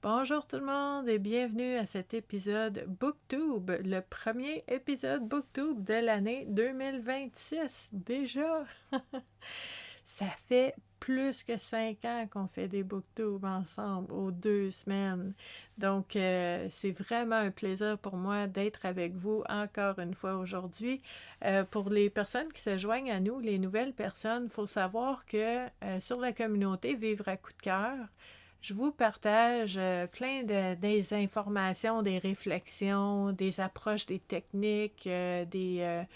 Bonjour tout le monde et bienvenue à cet épisode BookTube, le premier épisode BookTube de l'année 2026. Déjà, ça fait plus que 5 ans qu'on fait des BookTube ensemble aux 2 semaines. Donc, c'est vraiment un plaisir pour moi d'être avec vous encore une fois aujourd'hui. Pour les personnes qui se joignent à nous, les nouvelles personnes, il faut savoir que sur la communauté Vivre à coup de cœur, je vous partage plein des informations, des réflexions, des approches, des techniques, des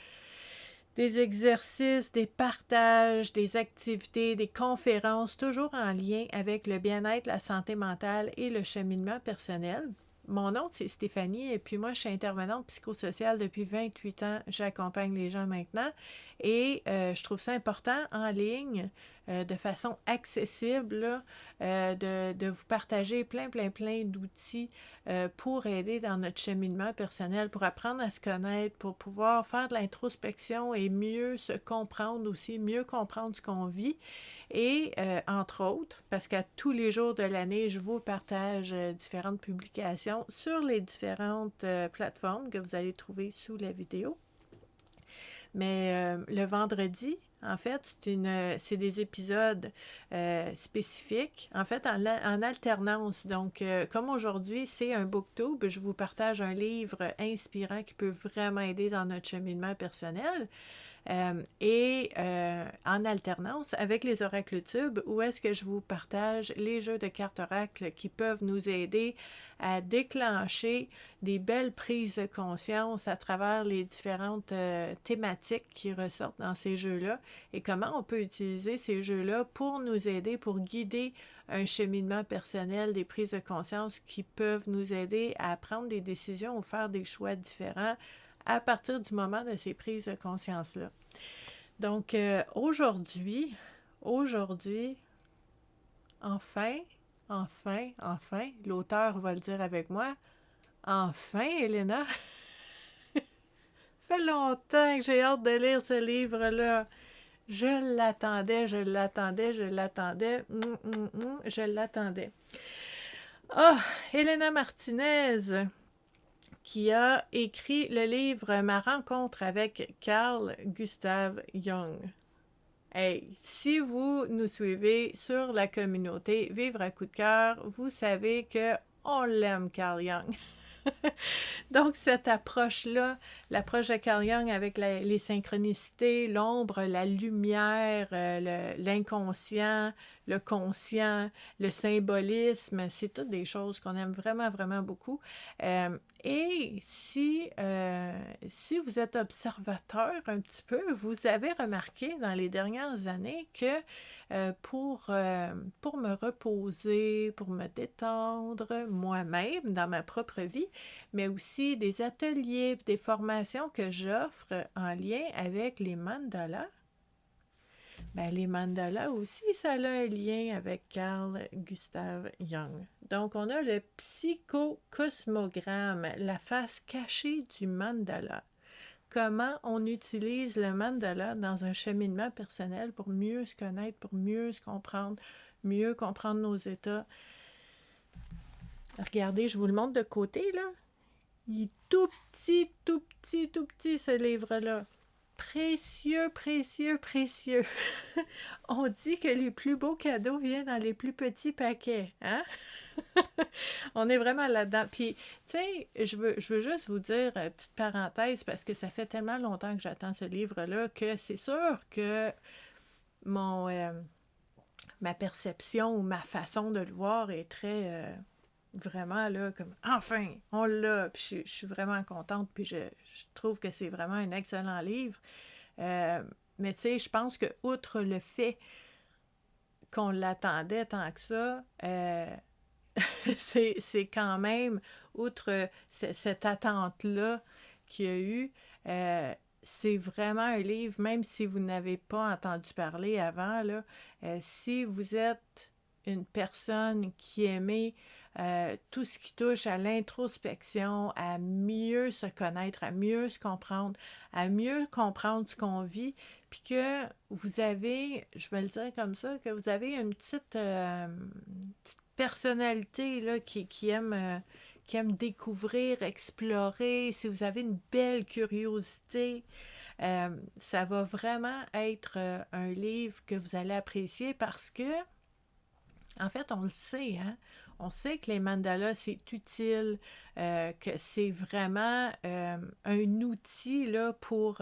exercices, des partages, des activités, des conférences, toujours en lien avec le bien-être, la santé mentale et le cheminement personnel. Mon nom, c'est Stéphanie et puis moi, je suis intervenante psychosociale depuis 28 ans. J'accompagne les gens maintenant et je trouve ça important en ligne, de façon accessible, là, de vous partager plein d'outils pour aider dans notre cheminement personnel, pour apprendre à se connaître, pour pouvoir faire de l'introspection et mieux se comprendre aussi, mieux comprendre ce qu'on vit. Et entre autres, parce qu'à tous les jours de l'année, je vous partage différentes publications sur les différentes plateformes que vous allez trouver sous la vidéo. Mais le vendredi, en fait, c'est des épisodes spécifiques, en fait, en alternance. Donc, comme aujourd'hui, c'est un booktube, je vous partage un livre inspirant qui peut vraiment aider dans notre cheminement personnel. En alternance avec les oracles tubes, où est-ce que je vous partage les jeux de cartes oracles qui peuvent nous aider à déclencher des belles prises de conscience à travers les différentes thématiques qui ressortent dans ces jeux-là et comment on peut utiliser ces jeux-là pour nous aider, pour guider un cheminement personnel, des prises de conscience qui peuvent nous aider à prendre des décisions ou faire des choix différents à partir du moment de ces prises de conscience-là. Donc, aujourd'hui, enfin, l'auteur va le dire avec moi, enfin, Elena, fait longtemps que j'ai hâte de lire ce livre-là. Je l'attendais, je l'attendais. Ah, Elena Martinez, qui a écrit le livre Ma rencontre avec Carl Gustav Jung. Hey, si vous nous suivez sur la communauté Vivre à coup de cœur, vous savez que on l'aime, Carl Jung. Donc, cette approche-là, l'approche de Carl Jung avec les synchronicités, l'ombre, la lumière, l'inconscient, le conscient, le symbolisme, c'est toutes des choses qu'on aime vraiment beaucoup. Et si vous êtes observateur un petit peu, vous avez remarqué dans les dernières années que pour me reposer, pour me détendre moi-même dans ma propre vie, mais aussi des ateliers, des formations que j'offre en lien avec les mandalas. Ben, les mandalas aussi, ça a un lien avec Carl Gustav Jung. Donc, on a le psychocosmogramme, la face cachée du mandala. Comment on utilise le mandala dans un cheminement personnel pour mieux se connaître, pour mieux comprendre nos états. Regardez, je vous le montre de côté, là. Il est tout petit, ce livre-là. Précieux. On dit que les plus beaux cadeaux viennent dans les plus petits paquets, hein? On est vraiment là-dedans. Puis, tu sais, je veux juste vous dire, petite parenthèse, parce que ça fait tellement longtemps que j'attends ce livre-là, que c'est sûr que ma perception ou ma façon de le voir est très... vraiment, là, comme, enfin, on l'a, puis je suis vraiment contente, puis je trouve que c'est vraiment un excellent livre. Mais tu sais, je pense que outre le fait qu'on l'attendait tant que ça, c'est quand même, outre cette attente-là qu'il y a eu, c'est vraiment un livre, même si vous n'avez pas entendu parler avant, là, si vous êtes une personne qui aimait tout ce qui touche à l'introspection, à mieux se connaître, à mieux se comprendre, à mieux comprendre ce qu'on vit, puis que vous avez, je vais le dire comme ça, que vous avez une petite personnalité là, qui aime découvrir, explorer, si vous avez une belle curiosité, ça va vraiment être un livre que vous allez apprécier parce que, en fait, on le sait, hein? On sait que les mandalas, c'est utile, que c'est vraiment un outil là, pour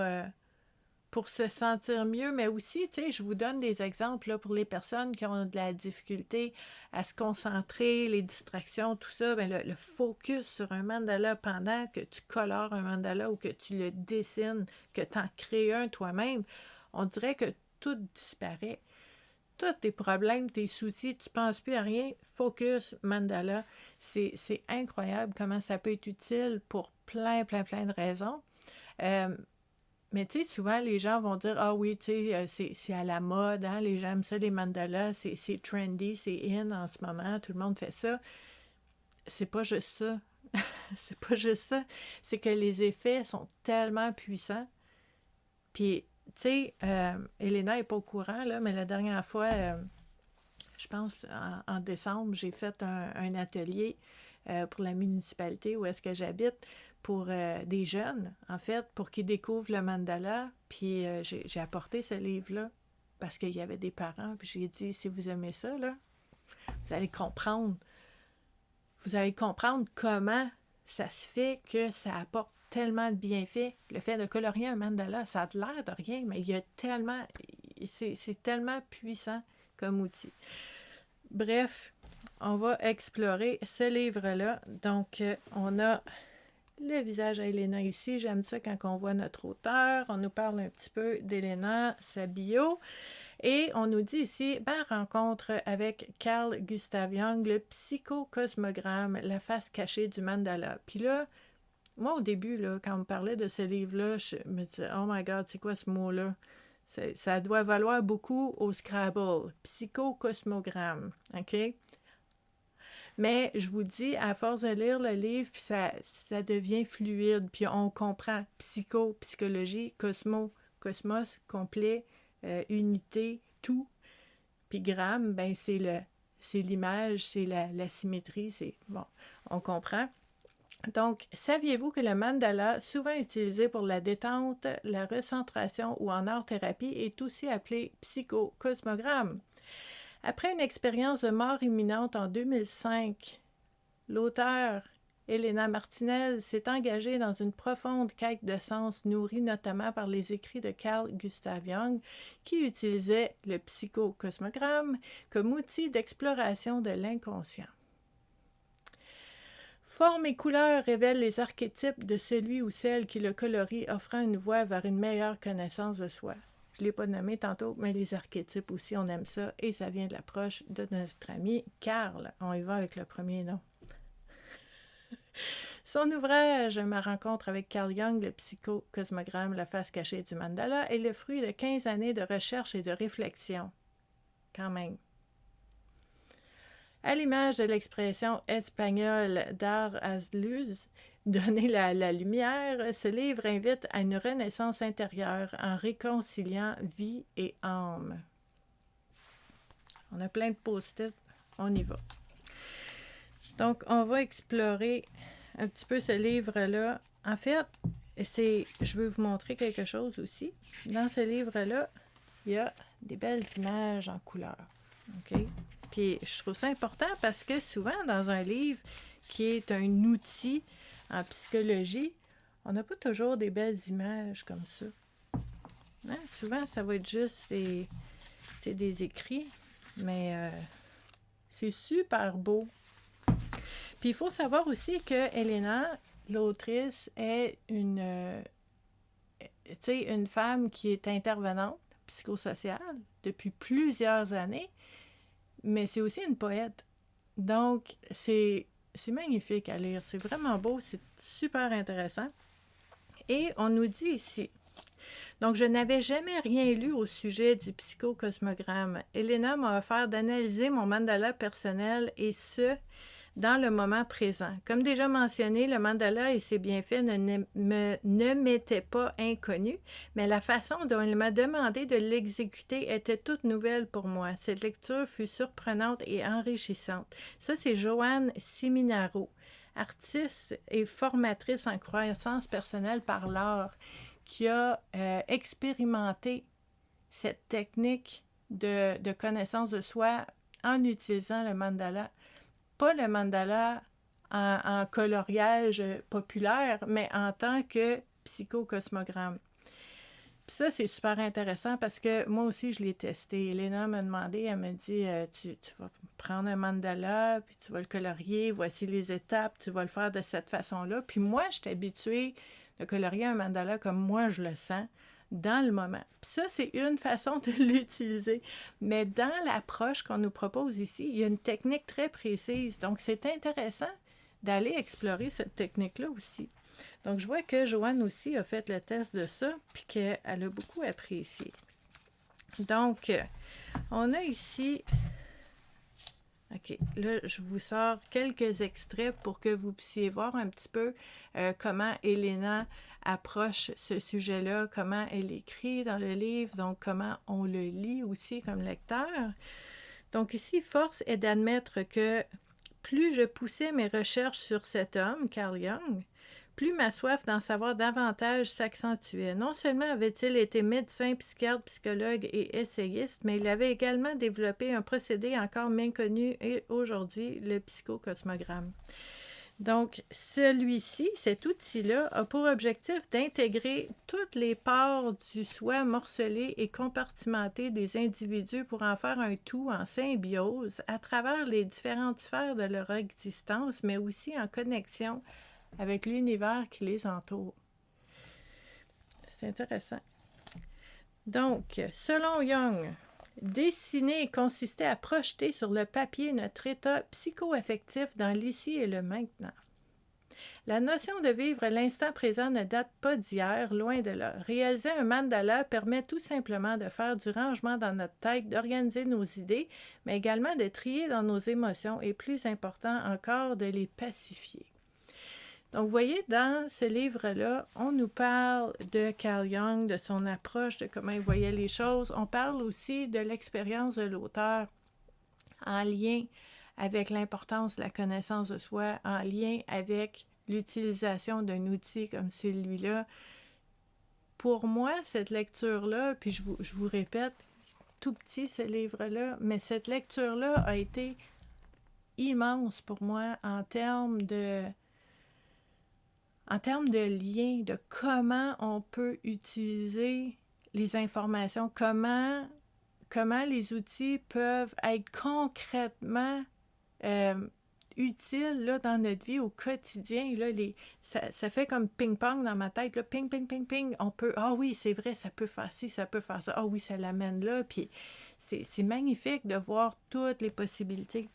se sentir mieux, mais aussi, tu sais, je vous donne des exemples là, pour les personnes qui ont de la difficulté à se concentrer, les distractions, tout ça, bien, le focus sur un mandala pendant que tu colores un mandala ou que tu le dessines, que tu en crées un toi-même, on dirait que tout disparaît. Tous tes problèmes, tes soucis, tu ne penses plus à rien, focus, mandala. C'est incroyable comment ça peut être utile pour plein de raisons. Mais tu sais, souvent, les gens vont dire « Ah oui, tu sais, c'est à la mode, hein? Les gens aiment ça, les mandalas, c'est trendy, c'est in en ce moment, tout le monde fait ça. » C'est pas juste ça. C'est pas juste ça. C'est que les effets sont tellement puissants. Puis, tu sais, Elena n'est pas au courant, là, mais la dernière fois, je pense en décembre, j'ai fait un atelier pour la municipalité où est-ce que j'habite, pour des jeunes, en fait, pour qu'ils découvrent le mandala. Puis j'ai apporté ce livre-là parce qu'il y avait des parents. Puis j'ai dit, si vous aimez ça, là, vous allez comprendre. Vous allez comprendre comment ça se fait que ça apporte tellement de bienfaits. Le fait de colorier un mandala, ça a l'air de rien, mais il y a tellement... C'est tellement puissant comme outil. Bref, on va explorer ce livre-là. Donc, on a le visage à Elena ici. J'aime ça quand on voit notre auteur. On nous parle un petit peu d'Elena, sa bio. Et on nous dit ici, rencontre avec Carl Gustav Jung, le psychocosmogramme, la face cachée du mandala. Puis là, moi au début, là, quand on me parlait de ce livre-là, je me disais, oh my God, c'est quoi ce mot-là? Ça doit valoir beaucoup au Scrabble. Psychocosmogramme, OK? Mais je vous dis, à force de lire le livre, puis ça devient fluide, puis on comprend psychologie, cosmos, complet, unité, tout. Puis gramme, ben c'est l'image, c'est la symétrie, c'est bon, on comprend. Donc, saviez-vous que le mandala, souvent utilisé pour la détente, la recentration ou en art-thérapie, est aussi appelé psychocosmogramme? Après une expérience de mort imminente en 2005, l'auteur Elena Martinez s'est engagée dans une profonde quête de sens nourrie notamment par les écrits de Carl Gustav Jung, qui utilisait le psychocosmogramme comme outil d'exploration de l'inconscient. Forme et couleur révèlent les archétypes de celui ou celle qui le colorie, offrant une voie vers une meilleure connaissance de soi. Je ne l'ai pas nommé tantôt, mais les archétypes aussi, on aime ça, et ça vient de l'approche de notre ami Carl. On y va avec le premier nom. Son ouvrage, Ma rencontre avec Carl Jung, le psychocosmogramme, la face cachée du mandala, est le fruit de 15 années de recherche et de réflexion. Quand même. À l'image de l'expression espagnole dar a luz, donner la lumière, ce livre invite à une renaissance intérieure en réconciliant vie et âme. On a plein de post-it, on y va. Donc, on va explorer un petit peu ce livre-là. En fait, je veux vous montrer quelque chose aussi. Dans ce livre-là, il y a des belles images en couleur. OK? Puis, je trouve ça important parce que souvent, dans un livre qui est un outil en psychologie, on n'a pas toujours des belles images comme ça. Hein? Souvent, ça va être juste des écrits, mais c'est super beau. Puis, il faut savoir aussi que Elena, l'autrice, est une femme qui est intervenante psychosociale depuis plusieurs années, mais c'est aussi une poète. Donc, c'est magnifique à lire. C'est vraiment beau, c'est super intéressant. Et on nous dit ici, donc, je n'avais jamais rien lu au sujet du psychocosmogramme. Elena m'a offert d'analyser mon mandala personnel et ce, dans le moment présent. Comme déjà mentionné, le mandala et ses bienfaits ne m'étaient pas inconnus, mais la façon dont il m'a demandé de l'exécuter était toute nouvelle pour moi. Cette lecture fut surprenante et enrichissante. Ça, c'est Joanne Siminaro, artiste et formatrice en croissance personnelle par l'art, qui a expérimenté cette technique de connaissance de soi en utilisant le mandala. Pas le mandala en coloriage populaire, mais en tant que psychocosmogramme. Puis ça, c'est super intéressant parce que moi aussi, je l'ai testé. Elena m'a demandé, elle m'a dit, tu vas prendre un mandala, puis tu vas le colorier, voici les étapes, tu vas le faire de cette façon-là. Puis moi, je suis habituée de colorier un mandala comme moi, je le sens, dans le moment. Puis ça, c'est une façon de l'utiliser. Mais dans l'approche qu'on nous propose ici, il y a une technique très précise. Donc, c'est intéressant d'aller explorer cette technique-là aussi. Donc, je vois que Joanne aussi a fait le test de ça, puis qu'elle a beaucoup apprécié. Donc, on a ici... OK, là, je vous sors quelques extraits pour que vous puissiez voir un petit peu comment Elena approche ce sujet-là, comment elle écrit dans le livre, donc comment on le lit aussi comme lecteur. Donc ici, force est d'admettre que plus je poussais mes recherches sur cet homme, Carl Jung, plus ma soif d'en savoir davantage s'accentuait. Non seulement avait-il été médecin, psychiatre, psychologue et essayiste, mais il avait également développé un procédé encore méconnu et aujourd'hui, le psychocosmogramme. Donc, celui-ci, cet outil-là, a pour objectif d'intégrer toutes les parts du soi morcelées et compartimentées des individus pour en faire un tout en symbiose à travers les différentes sphères de leur existence, mais aussi en connexion avec l'univers qui les entoure. C'est intéressant. Donc, selon Jung, dessiner consistait à projeter sur le papier notre état psycho-affectif dans l'ici et le maintenant. La notion de vivre l'instant présent ne date pas d'hier, loin de là. Réaliser un mandala permet tout simplement de faire du rangement dans notre tête, d'organiser nos idées, mais également de trier dans nos émotions et, plus important encore, de les pacifier. Donc, vous voyez, dans ce livre-là, on nous parle de Carl Jung, de son approche, de comment il voyait les choses. On parle aussi de l'expérience de l'auteur en lien avec l'importance de la connaissance de soi, en lien avec l'utilisation d'un outil comme celui-là. Pour moi, cette lecture-là, puis je vous répète, tout petit ce livre-là, mais cette lecture-là a été immense pour moi en termes de lien, de comment on peut utiliser les informations, comment les outils peuvent être concrètement utiles là, dans notre vie au quotidien. Là, ça fait comme ping-pong dans ma tête. Là, ping, ping, ping, ping. On peut, ah oui, c'est vrai, ça peut faire ci, ça peut faire ça. Ah oui, ça l'amène là. Puis c'est magnifique de voir toutes les possibilités.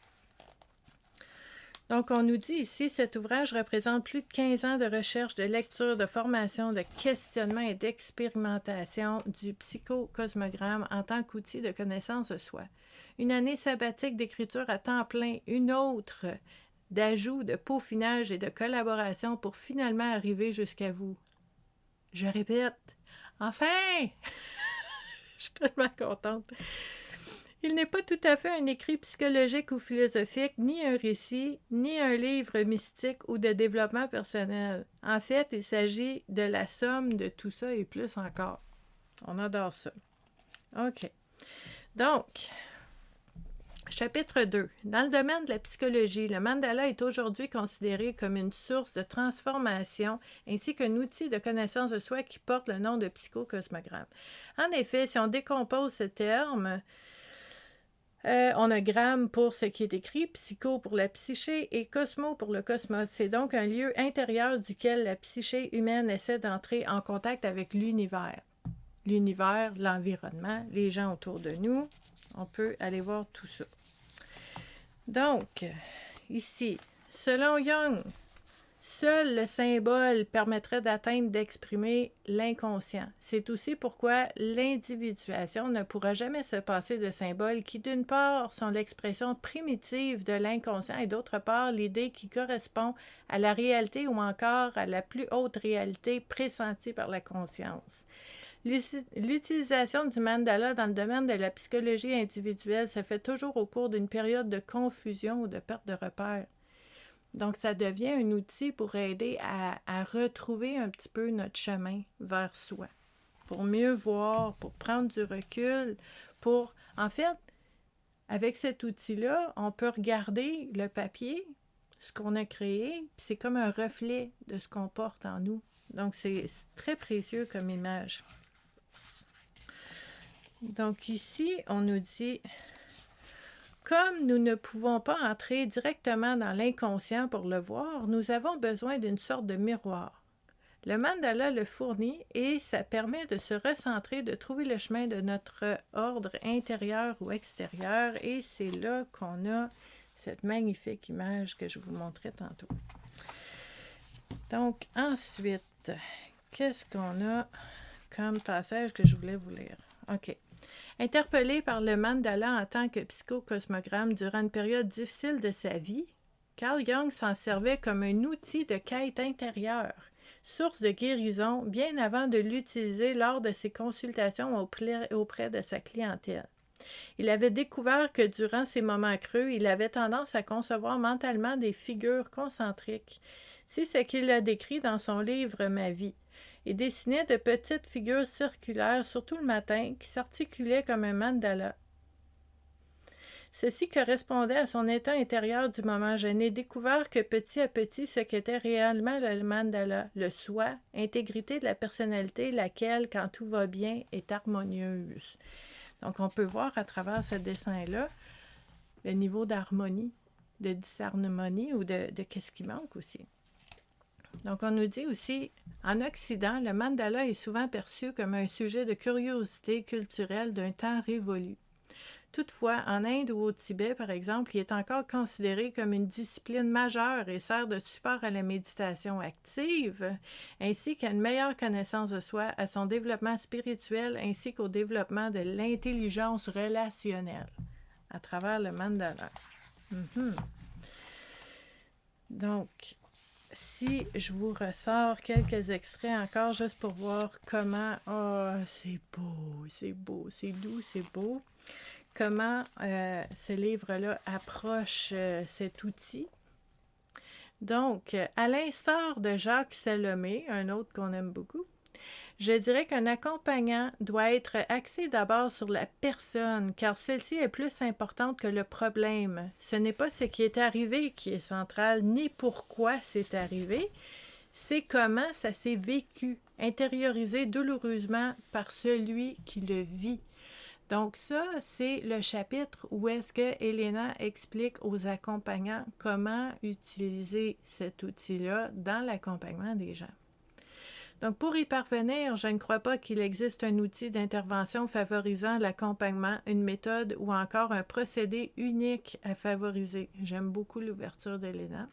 Donc, on nous dit ici, cet ouvrage représente plus de 15 ans de recherche, de lecture, de formation, de questionnement et d'expérimentation du psychocosmogramme en tant qu'outil de connaissance de soi. Une année sabbatique d'écriture à temps plein, une autre d'ajout, de peaufinage et de collaboration pour finalement arriver jusqu'à vous. Je répète, enfin! Je suis tellement contente. Il n'est pas tout à fait un écrit psychologique ou philosophique, ni un récit, ni un livre mystique ou de développement personnel. En fait, il s'agit de la somme de tout ça et plus encore. On adore ça. OK. Donc, chapitre 2. Dans le domaine de la psychologie, le mandala est aujourd'hui considéré comme une source de transformation ainsi qu'un outil de connaissance de soi qui porte le nom de psychocosmogramme. En effet, si on décompose ce terme, on a gramme pour ce qui est écrit, psycho pour la psyché et cosmo pour le cosmos. C'est donc un lieu intérieur duquel la psyché humaine essaie d'entrer en contact avec l'univers. L'univers, l'environnement, les gens autour de nous. On peut aller voir tout ça. Donc, ici, selon Jung, Seul le symbole permettrait d'atteindre, d'exprimer l'inconscient. C'est aussi pourquoi l'individuation ne pourra jamais se passer de symboles qui, d'une part, sont l'expression primitive de l'inconscient et d'autre part, l'idée qui correspond à la réalité ou encore à la plus haute réalité pressentie par la conscience. L'utilisation du mandala dans le domaine de la psychologie individuelle se fait toujours au cours d'une période de confusion ou de perte de repère. Donc, ça devient un outil pour aider à retrouver un petit peu notre chemin vers soi, pour mieux voir, pour prendre du recul, pour... En fait, avec cet outil-là, on peut regarder le papier, ce qu'on a créé, puis c'est comme un reflet de ce qu'on porte en nous. Donc, c'est très précieux comme image. Donc, ici, on nous dit... Comme nous ne pouvons pas entrer directement dans l'inconscient pour le voir, nous avons besoin d'une sorte de miroir. Le mandala le fournit et ça permet de se recentrer, de trouver le chemin de notre ordre intérieur ou extérieur. Et c'est là qu'on a cette magnifique image que je vous montrais tantôt. Donc, ensuite, qu'est-ce qu'on a comme passage que je voulais vous lire? OK. Interpellé par le mandala en tant que psychocosmogramme durant une période difficile de sa vie, Carl Jung s'en servait comme un outil de quête intérieure, source de guérison, bien avant de l'utiliser lors de ses consultations auprès de sa clientèle. Il avait découvert que durant ces moments creux, il avait tendance à concevoir mentalement des figures concentriques. C'est ce qu'il a décrit dans son livre « Ma vie ». Il dessinait de petites figures circulaires, surtout le matin, qui s'articulaient comme un mandala. Ceci correspondait à son état intérieur du moment. Je n'ai découvert que petit à petit ce qu'était réellement le mandala, le soi, intégrité de la personnalité, laquelle, quand tout va bien, est harmonieuse. Donc, on peut voir à travers ce dessin-là le niveau d'harmonie, de disharmonie ou de qu'est-ce qui manque aussi. Donc, on nous dit aussi, en Occident, le mandala est souvent perçu comme un sujet de curiosité culturelle d'un temps révolu. Toutefois, en Inde ou au Tibet, par exemple, il est encore considéré comme une discipline majeure et sert de support à la méditation active, ainsi qu'à une meilleure connaissance de soi, à son développement spirituel, ainsi qu'au développement de l'intelligence relationnelle à travers le mandala. Donc, si je vous ressors quelques extraits encore, juste pour voir comment... Oh, c'est beau, c'est beau, c'est doux, c'est beau. Comment ce livre-là approche cet outil. Donc, à l'instar de Jacques Salomé, un autre qu'on aime beaucoup, je dirais qu'un accompagnant doit être axé d'abord sur la personne, car celle-ci est plus importante que le problème. Ce n'est pas ce qui est arrivé qui est central, ni pourquoi c'est arrivé, c'est comment ça s'est vécu, intériorisé douloureusement par celui qui le vit. Donc ça, c'est le chapitre où est-ce que Elena explique aux accompagnants comment utiliser cet outil-là dans l'accompagnement des gens. Donc, pour y parvenir, je ne crois pas qu'il existe un outil d'intervention favorisant l'accompagnement, une méthode ou encore un procédé unique à favoriser. J'aime beaucoup l'ouverture d'Elena.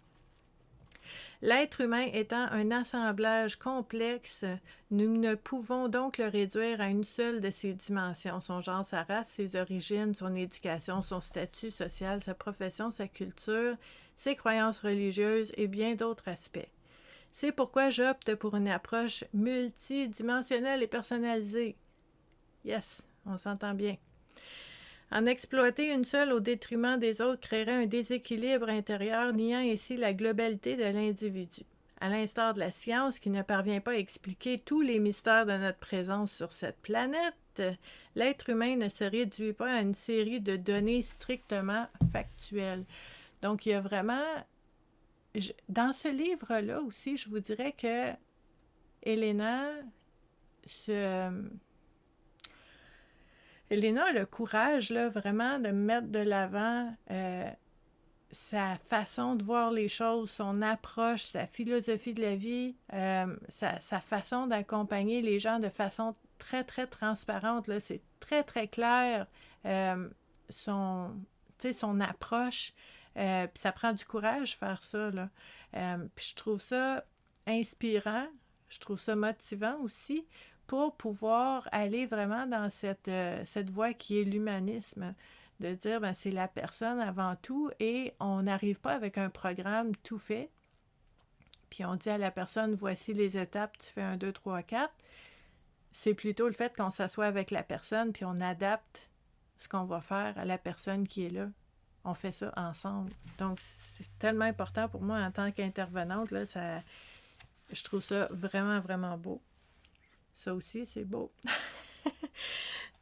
L'être humain étant un assemblage complexe, nous ne pouvons donc le réduire à une seule de ses dimensions, son genre, sa race, ses origines, son éducation, son statut social, sa profession, sa culture, ses croyances religieuses et bien d'autres aspects. C'est pourquoi j'opte pour une approche multidimensionnelle et personnalisée. Yes, on s'entend bien. En exploiter une seule au détriment des autres créerait un déséquilibre intérieur, niant ainsi la globalité de l'individu. À l'instar de la science qui ne parvient pas à expliquer tous les mystères de notre présence sur cette planète, l'être humain ne se réduit pas à une série de données strictement factuelles. Donc, il y a vraiment... Dans ce livre-là aussi, je vous dirais que Elena a le courage, là, vraiment, de mettre de l'avant sa façon de voir les choses, son approche, sa philosophie de la vie, sa façon d'accompagner les gens de façon très, très transparente. Là, c'est très, très clair, son approche. Puis ça prend du courage faire ça, là. Puis je trouve ça inspirant, je trouve ça motivant aussi pour pouvoir aller vraiment dans cette voie qui est l'humanisme, de dire, ben, c'est la personne avant tout et on n'arrive pas avec un programme tout fait, puis on dit à la personne, voici les étapes, tu fais 1, 2, 3, 4. C'est plutôt le fait qu'on s'assoit avec la personne puis on adapte ce qu'on va faire à la personne qui est là. On fait ça ensemble. Donc, c'est tellement important pour moi en tant qu'intervenante, là, je trouve ça vraiment, vraiment beau. Ça aussi, c'est beau.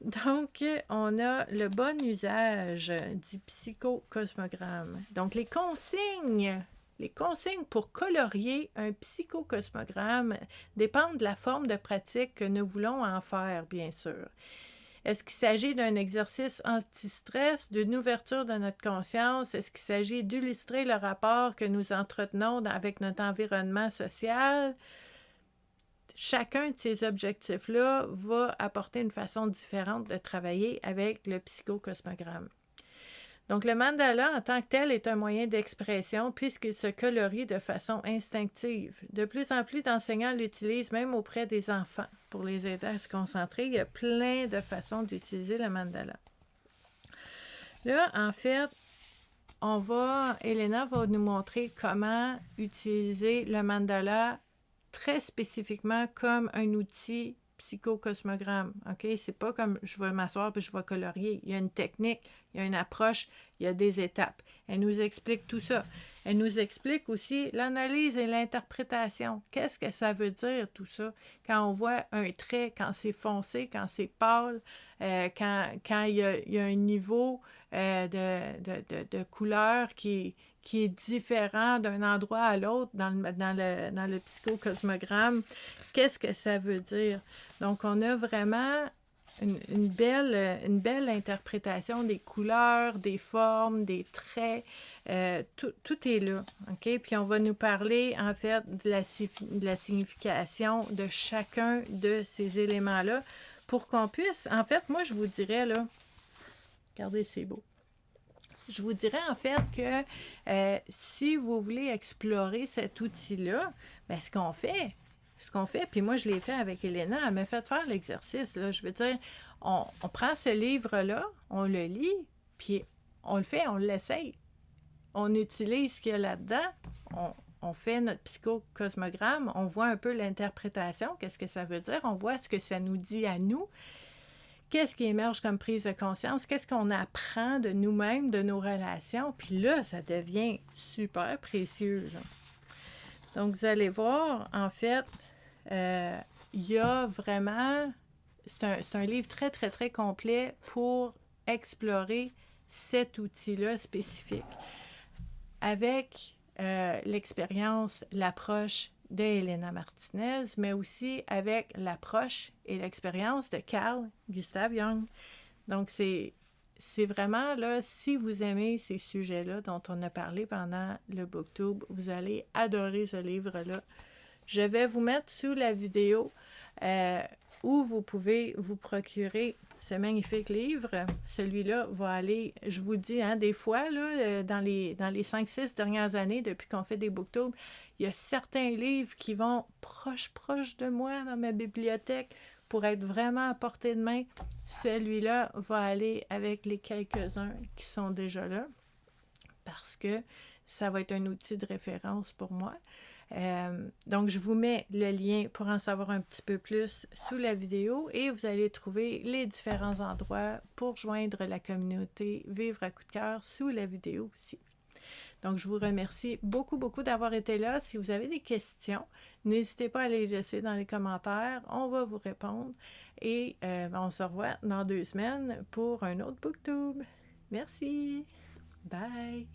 Donc, on a le bon usage du psychocosmogramme. Donc, les consignes pour colorier un psychocosmogramme dépendent de la forme de pratique que nous voulons en faire, bien sûr. Est-ce qu'il s'agit d'un exercice anti-stress, d'une ouverture de notre conscience? Est-ce qu'il s'agit d'illustrer le rapport que nous entretenons avec notre environnement social? Chacun de ces objectifs-là va apporter une façon différente de travailler avec le psychocosmogramme. Donc, le mandala en tant que tel est un moyen d'expression puisqu'il se colorie de façon instinctive. De plus en plus d'enseignants l'utilisent même auprès des enfants pour les aider à se concentrer. Il y a plein de façons d'utiliser le mandala. Là, en fait, Elena va nous montrer comment utiliser le mandala très spécifiquement comme un outil psychocosmogramme. OK? C'est pas comme je vais m'asseoir puis je vais colorier. Il y a une technique, il y a une approche, il y a des étapes. Elle nous explique tout ça. Elle nous explique aussi l'analyse et l'interprétation. Qu'est-ce que ça veut dire tout ça? Quand on voit un trait, quand c'est foncé, quand c'est pâle, quand il y a un niveau de couleur qui est différent d'un endroit à l'autre dans le psychocosmogramme. Qu'est-ce que ça veut dire? Donc, on a vraiment une belle interprétation des couleurs, des formes, des traits. Tout est là. OK? Puis, on va nous parler, en fait, de la signification de chacun de ces éléments-là pour qu'on puisse... En fait, moi, je vous dirais, là... Regardez, c'est beau. Je vous dirais en fait que si vous voulez explorer cet outil-là, bien, ce qu'on fait, puis moi je l'ai fait avec Elena, elle m'a fait faire l'exercice, là. Je veux dire, on prend ce livre-là, on le lit, puis on le fait, on l'essaye. On utilise ce qu'il y a là-dedans, on fait notre psychocosmogramme, on voit un peu l'interprétation, qu'est-ce que ça veut dire, on voit ce que ça nous dit à nous. Qu'est-ce qui émerge comme prise de conscience? Qu'est-ce qu'on apprend de nous-mêmes, de nos relations? Puis là, ça devient super précieux, là. Donc, vous allez voir, en fait, il y a vraiment... C'est un livre très, très, très complet pour explorer cet outil-là spécifique. Avec l'expérience, l'approche de Elena Martinez, mais aussi avec l'approche et l'expérience de Carl Gustav Jung. Donc, c'est vraiment, là, si vous aimez ces sujets-là dont on a parlé pendant le BookTube, vous allez adorer ce livre-là. Je vais vous mettre sous la vidéo où vous pouvez vous procurer ce magnifique livre. Celui-là va aller, je vous dis, hein, des fois, là, dans les 5-6 dernières années, depuis qu'on fait des BookTubes, il y a certains livres qui vont proche de moi dans ma bibliothèque pour être vraiment à portée de main. Celui-là va aller avec les quelques-uns qui sont déjà là parce que ça va être un outil de référence pour moi. Donc, je vous mets le lien pour en savoir un petit peu plus sous la vidéo et vous allez trouver les différents endroits pour joindre la communauté Vivre à coup de cœur sous la vidéo aussi. Donc, je vous remercie beaucoup, beaucoup d'avoir été là. Si vous avez des questions, n'hésitez pas à les laisser dans les commentaires. On va vous répondre. Et on se revoit dans 2 semaines pour un autre BookTube. Merci. Bye.